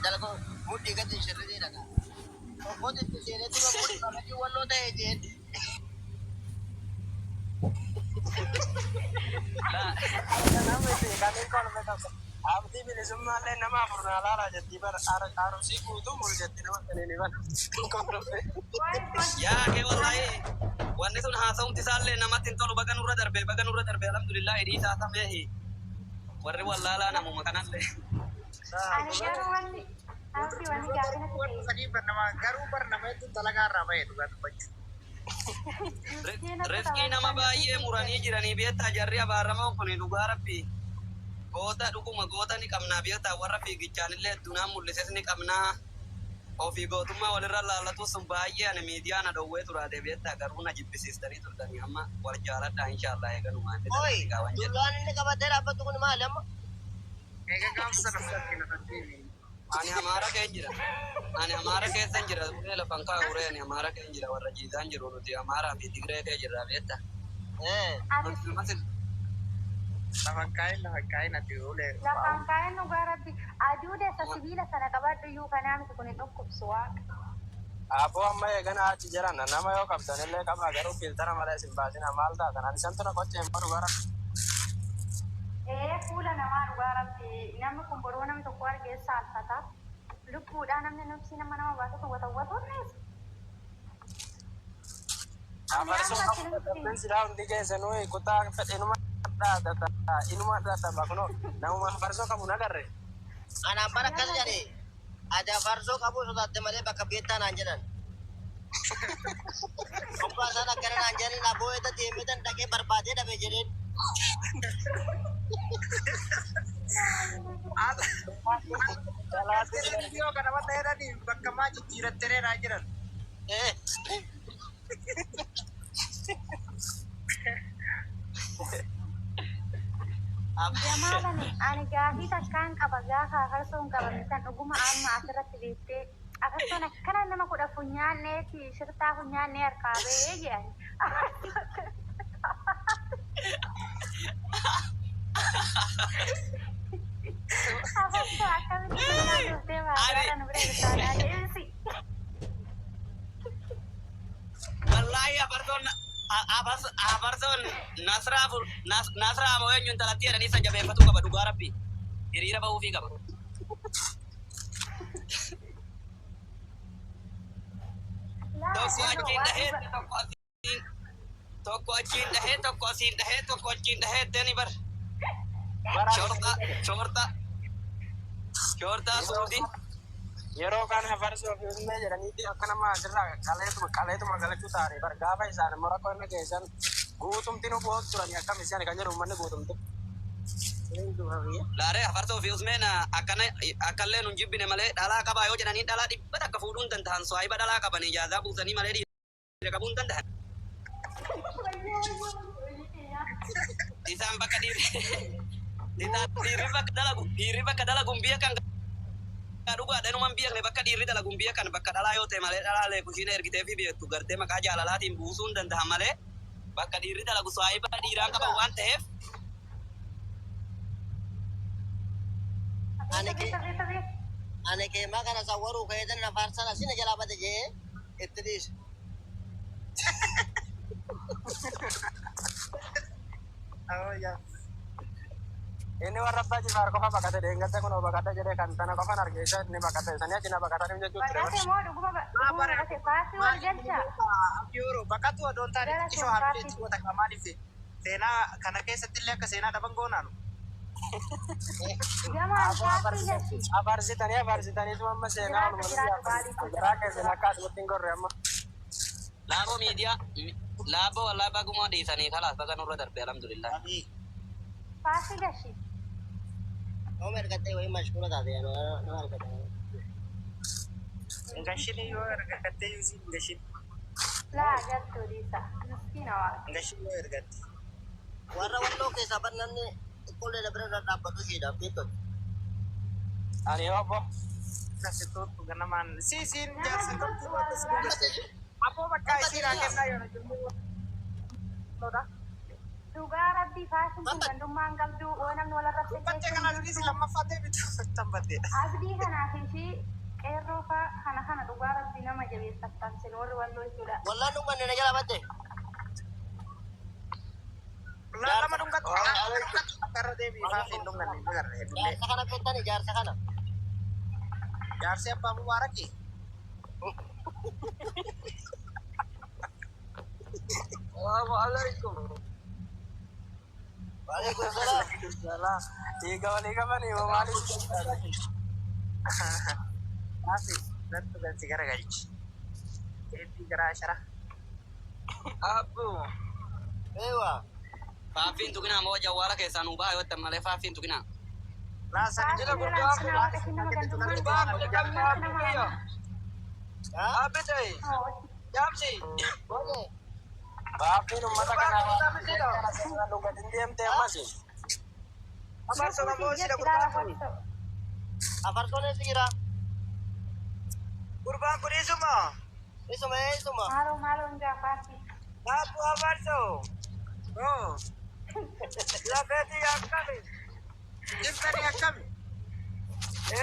dalaga mudhii gadi shirrii dhaga. Tokkotti itti seenetti mudhii qabanii walloo ta'e jeen. Nama itu kami kalau mereka abdi bilisumma le nama purnala la jadi bar arus iku tu mul jadi nama ini ban. Ya ke wallahi wanni sun haasawum tisaalle namatti hin tolu bagan urra darbe alhamdulillah idii isaa sameehi warri wallaalaa namuma kanallee ani garuu wanni gaafina Sanii garuu barnama itu dalagaa irraa bahe dhugaa dubbachuu. Rifqii nama baay'ee muranii jiranii beektaa jarri abaaramaa kun dhugaa rabbi goota dhuguma goota ni qabnaa beektaa warra fiigichaanillee addunaan mul'ises ni qabnaa ofii gootummaa walirra laallatu sun baay'ee ani miidiyaa na dhowwee turaate beektaa garuu na jibbisiistanii turtanii amma wal jaaladhaa inshaallah eegalumaan Oi, dulaan inni qabatee dhaabbatu kun maali amma? Ega gaafsa sana fudhatte lafattii. ani amaara kee jira ani amaara keessa jira uree lafan kaa uree ani amaara kee jira warra jiisaan jiru nuti amaaraa fi tigree kee jirra beektaa Lafan kain nanti oleh. lafaan kaa'een dhugaa rabbi aduudeessa sibiila sana qabadhu iyyuu kanaa miti kun hin dhukkubsu waaqa. Apo amma eegana achi jiran nama yoo qabdan illee qaba garuu filtara malee sin baasina maal taatan ani santu na qochee hin baru gara. Fuula namaa dhugaa rabbi namni kun boroo namni tokko argee saalfata lubbuudhaan namni nufsi nama baasatu watawwatuunis. Afarsuun qabdan sidaa hundi keessanuu kutaa fedhinuma dhaadata inuma dhaadata bakuno namuma afarsoo qabu nagarre. Anaan bara akkas jedhee ati afarsoo qabu sodaatte malee bakka beektaa naan jedhan. Obbaa isaan akkana naan jedhanii aboo eessa deemee dandaqee barbaadee dhabe jedheen. Video kana mata edani bakka maa jijjiirattee naa jiran. Jamaalani ani gaafii takkaan qaba gaafa afarsoon qabamisan dhuguma amma asirratti beektee afarsoon akkana nama kudha funyaannee fi shirtaa funyaannee harkaa ba'ee jedhani. Afarsoo akkamitti funyaa dhuftee baadiyyaa nu bira irraa deemsi. wallahi afarsoon nasraa moo eenyuun talattii jedhanii isa jabeeffatu qaba dhugaa rabbi hiriira bahuufii qaba. Tokko achiin dhahee tokko asiin dhahee tokko achiin dhahee deeni bar shoortaa suuti Yeroo kana afarsoo fi uumee jedhanii akka nama asirraa qaleetuma galachuu taa'anii bar gaafa isaan morokoo inni keessan guutumti nu bu'uutu turanii akkam isaan kan jedhu uummanni guutumti. laaree afarsoo fi usmeen akkallee nun jibbine malee dhalaa qabaa yoo jedhanii dhalaa dhibba takka fuudhuu hin danda'an swaayiba dhalaa qaban ijaazaa buusanii malee dhiira qabuu hin danda'an. Isaan bakka dhiirri bakka dalaguun biyya kan dhugaa dhanumaan biyya bakka dhiirri dalaguun biyya kan bakka dhalaa yoo ta'e malee dhalaalee kushiina ergitee fi beektu gartee maqaa jaalalaatiin buusuu hin danda'an malee bakka dhiirri dalagu swaayiba dhiiraan qaban waan ta'eef. Ani keemaa kana sawwaruu ka'eetan afarsaan asina jalaa bade jee itti dhiise. Ini warra abbaa jifaar qofa baqate deengate kun baqate jedhee kan tana qofan argeessa inni baqate sanii achina baqatanii jechuutti. Baqate moo dhuguma baqate paasii wal galcha. Yeroo baqatu adoon taane ishoo haabilee goota maaliif seenaa kana keessatti illee akka seenaa dhaban goonaanu. Afarsitanii amma seenaa walumaa garaa keessan akka asumatti hin gorre amma. Laaboo miidiyaa laaboo wallaa bagumaa dhiisanii kalaas baga nurra darbe alhamdulillah. Paasii gashi. Oma ergattee wayii mashkuula taate nama argata. Gashin yoo ergattee yuusiin gashin. Laa galtuu dhiisa. Miskiina waa. Gashin yoo ergatte. Warra walloo keessaa bannanni xiqqoolee na bira dhaabbatu isheedhaaf beektotu. Ani yoo abbo. Kasitootu ganamaan siisiin jaarsa tokko abbo bakka isiin haa kennaa yoo na jirmu. Dhugaa rabbi Abdi fashion kun gandummaan qabdu namni walirratti Dubbatti kana lunis lammaffaattee bitu tambatte. Abdii kanaaf ishii qeerroo kana dhugaa rabbi nama jabeeffatan sin warri walloo jechuudha. Wallaan dhummanne na jala badde. Lama dhungatti. Karra deebii faafiin dhunganne magarree. Jaarsa kana beektani jaarsa kana. Jaarsi abbaa Mubaaraki. Assalamualaikum. Waalaikumsalam. Tiga wali kamani wali. Faafi nanti ganti gara galchi. Jadi gara asyara. Abu. Ewa. Faafin tukina mau jawara ke sanu ba yo tamale faafin tukina. Rasa ni Fashion jalan nila sinawa kasi nama gandummaan Abi dai. Jamsi. Boleh. Faafi mata kana. Kana lunga dindem te masih. Apa sama mau sila kurban? Apartone sikira. Kurban kuri semua. Isuma. Malo enggak pasti. Apa abarso? Oh. La beti yang kami. Jimpani yang kami.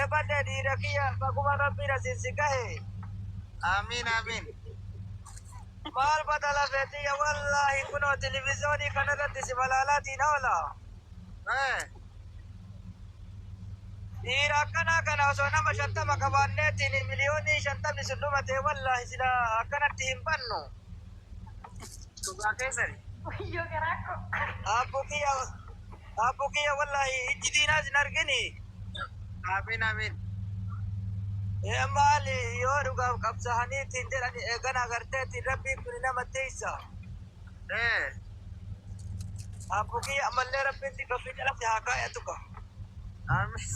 Pada di rakia baguman rabbi sikahe. Amin amin. Mal badala beti ya wallahi kuno televisioni kanarati sibalalati nawla. Kana osoo nama 50 qabaanneetiin miliyoonii 50 sundumate wallahi sila akkanatti hin bannu. Dhugaa keessani. Yo kerako. Abbuu kiyya wallahi ijji diinaas hin argini. Amin. Maali yoo dhugaaf qabsaa'aniitiin jedhani eegan agarteetiin rabbiin kun nama teessa. Abbuu kiyya ammallee rabbiin si gafii jalatti haa kaa'etu ka. Amin.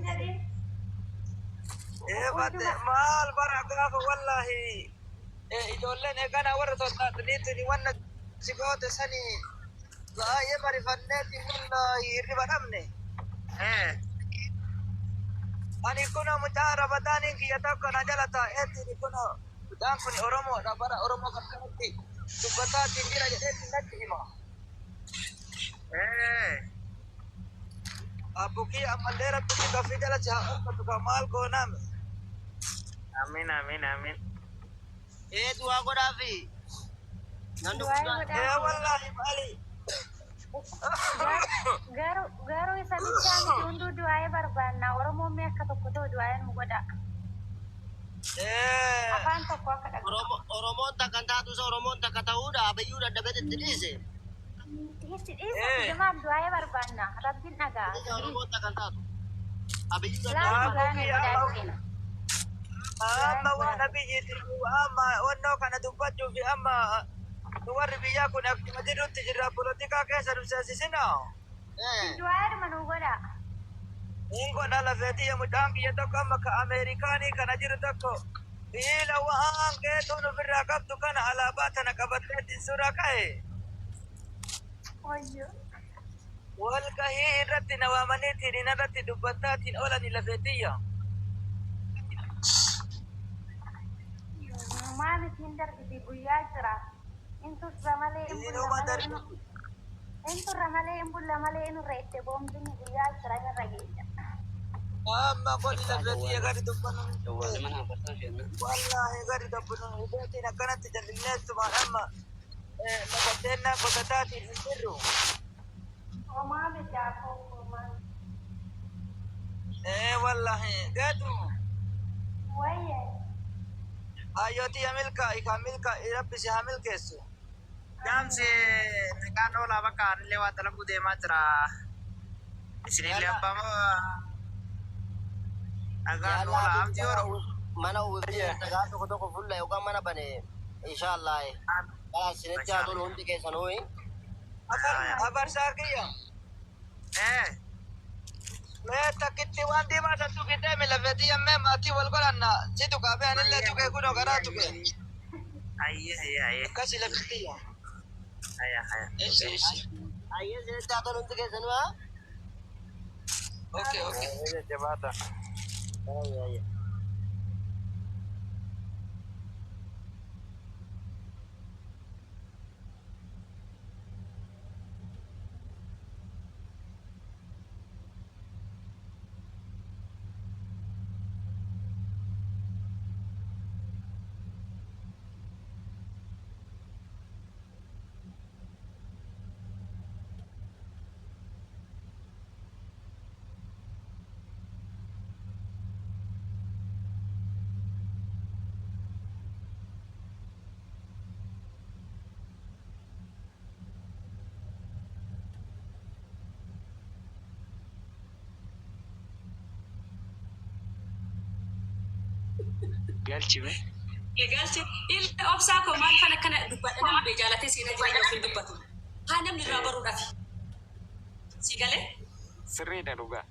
Jadi Bate maal bara gaafa wallahi ijoolleen eegana warra sodaataniitiin wanna si goote sani baay'ee marifanneetiin wallahi hirriba dhabne. Ani kuno mucaa rabadaaniin kiyya tokko na jala taa'eetiin kuno mucaan kun Oromoodha bara Oromoo kakkanatti dubbataatiin jira jedheetiin natti hima. Abuki ammallee rabbitti gafii jala jaha uffatu maal gooname. Amin. Dua godaafi. Wallahi maali. garu isa bichaani hundu du'aa'ee barbaanna Oromoon mee akka tokko ta'u du'aa'een nu godha. Afaan tokko akka dhagahu. Oromoon takkan taatu isa Oromoon takka ta'uudha abayyuu dadhabeetti dhiise. Histi dhiisa jamaaf du'aa'ee barbaanna rabbiin dhagaa. Oromoon takkan taatu. Abayyuu Laatu dadhabeetti. du'aa'ee nu godhaa. Amma waan nabiyyiiti amma onnoo kana dubbachuu fi amma warri biyyaa kun akkuma jirrutti jirra polotikaa keessa dhufseessisina. Du'aa'ee dhuma nu godha. Niin godha lafeetii mucaan kiyya tokko amma ka Ameerikaanii kana jiru tokko miila waan geetuun ofirraa qabdu kana alaabaa tana qabatteetiin suura ka'e. Wayyo. Wal gahii irratti na waamaniitiin irratti dubbattaatiin oolani lafeetiyya. Maal isin darbiti guyyaa jira. Intu ramalee in bulla malee in reette boombiin guyyaa jira irra geenya. Amma qolli lafeetiyya gadi dubbannu. Jawwaale mana abartaa jenna. Wallahi gadi dubbannu hubeetiin akkanatti jallineessumaan amma lagateennaa qotataatiin hin jirru. Homaa bitaa kookumaan. Wallahi geetu. Wayye. Ayyoti hamilka ikamilka rabbisi hamilkeessu. Jamsi nagaan oolaa bakka anillee waa dalaguu deemaa jira. Isinillee abbaa nagaan oolaa abdii oro. Mana uwwifte tagaa tokko fulla yookaan mana bane inshallah. Sinitti haa tolu hundi keessan ho'i. Abarsaa kiyya. Mee takkitti waan diimaa san tuqitee milafeetii yammee maatii wal godhanna si tuqaafee anillee tuqee kunoo garaa tuqe. Akkasi lafitiyya. Ayyee sinitti haa tolu hundi keessan ho'a. Okay. Jabaata. Ayyee. Galchime. Galchi illee obsaa koo maal kana kana dubbadha namni jaalatee seenaa jireenya ofii dubbatu. Haa namni irraa baruudhaaf. Si galee? Sirriidha dhugaa.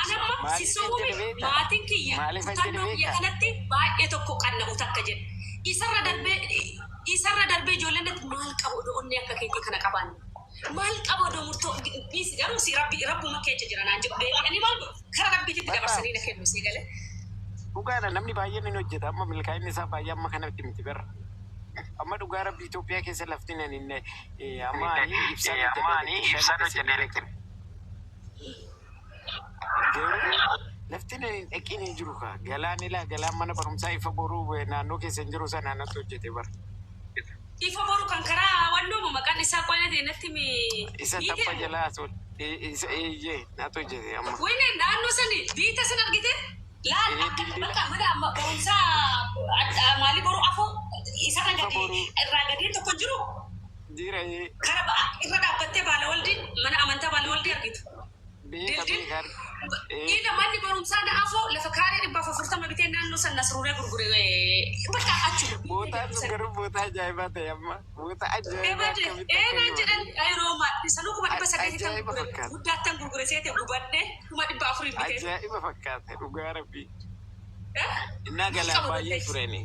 Anamma si soomii maatiin kiyya kutannoo biyya kanatti baay'ee tokko qanna'u takka jedhe. Isarra darbee ijoolleen maal qabu odoo onnee akka keetii kana qabaanne. Maal qabu odoo murtoo garuu si rabbuma keessa jira naan jedhu beekanii maal karaa rabbiitti dabarsanii na kennu si galee? Dhugaadha namni baay'een ni hojjeta amma milkaa'inni isaa baay'ee amma kanatti miti birra. Amma dhugaa rabbi Itoophiyaa keessa lafti nan inni ammaanii ibsaan hojjete elektiri. Lafti nan hin dhaqiin hin jiru kaa galaan ilaa galaan mana barumsaa ifa boruu naannoo keessa hin jiru sana naannatti hojjete bara. Ifa boruu kan karaa wannoo maqaan isaa qoyate natti mi. Isa tapha jalaa sol isa eeyyee naatti hojjete amma. Wayne naannoo sani biita san argite. Laal bakka mana barumsaa maalii boruu afoo isarra gadi irraa gadii tokko jiru. Jira kana irra dhaabbattee baala waldi mana amantaa baala waldi argitu. Ina manni barumsaa na afoo lafa kaarii 440 bitee naannoo san nasruuree gurgure bakka achuma. Bootaan sun garuu bootaa ajaa'ibaa ta'e amma boota ajaa'ibaa akkamitti naan jedhan ayiroomaa sanuu 880 gurgure guddaattan gurgure seete gubadde 400 bitee. Ajaa'iba fakkaata dhugaa rabbii. Innaa galaa baay'ee tureni.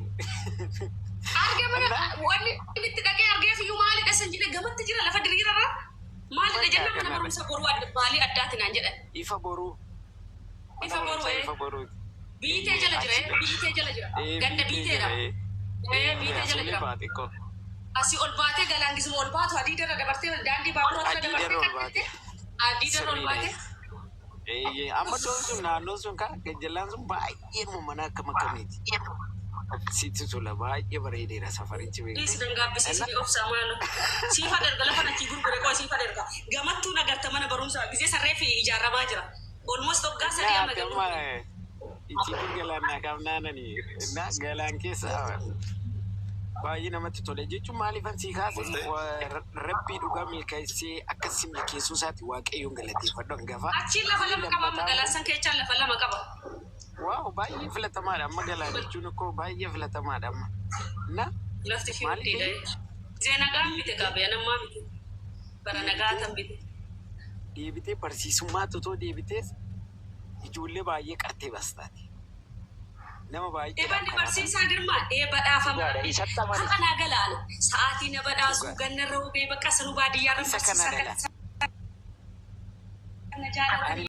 Arge mana wanni itti dhaqee argeef iyyuu maalidha san jedhe gamatti jira lafa diriirarra. Maalidha jennaan mana barumsa boruu maalii addaati naan jedhan. Ifa boruu. Ifa boruu. Biitee jala jira. Ganda biiteedha. Biitee jala jira. Asii ol baatee galaangisuma ol baatu adii darra dabartee daandii baaburoota dabartee adii darra ol baatee. Amma sun naannoo sun kan gajjallaan sun baay'ee mana akka makamiiti. Sitti tola baay'ee bareedeera safarichi beekte. Dhiisi dangaabbisiisni obsaa maalo. Siifa darga lafa natti gurgure koo siifa darga. Gamattuu nagarta mana barumsaa gisee sarree fi ijaaramaa jira. Olmoos dhoggaa sadii amma galu. Ichi galaanaa qabnaanani galaan keessa baay'ee namatti tole jechuun maaliifan sii kaase rabbii dhugaa milkeessee akkasii milkeessuu isaati waaqayyoon galateeffadhu hangafa. Achiin lafa lama qaba magaalaa san keessaan lafa lama qaba. Waaw baay'ee filatamaadha amma galaan jechuun akkoo baay'ee filatamaadha amma. Na lafti fi mudhiidha. Zeenagaan bite qabee namaa bite. Bara nagaatan bite. Deebitee barsiisummaa totoo deebitees ijoollee baay'ee qartee bastaati. Nama baay'ee. Eebanni barsiisaa girmaa badhaafama. Haqa naa galaana sa'aatii na badhaasu ganna irra hubee bakka sanuu baadiyyaa irra barsiisaa kan.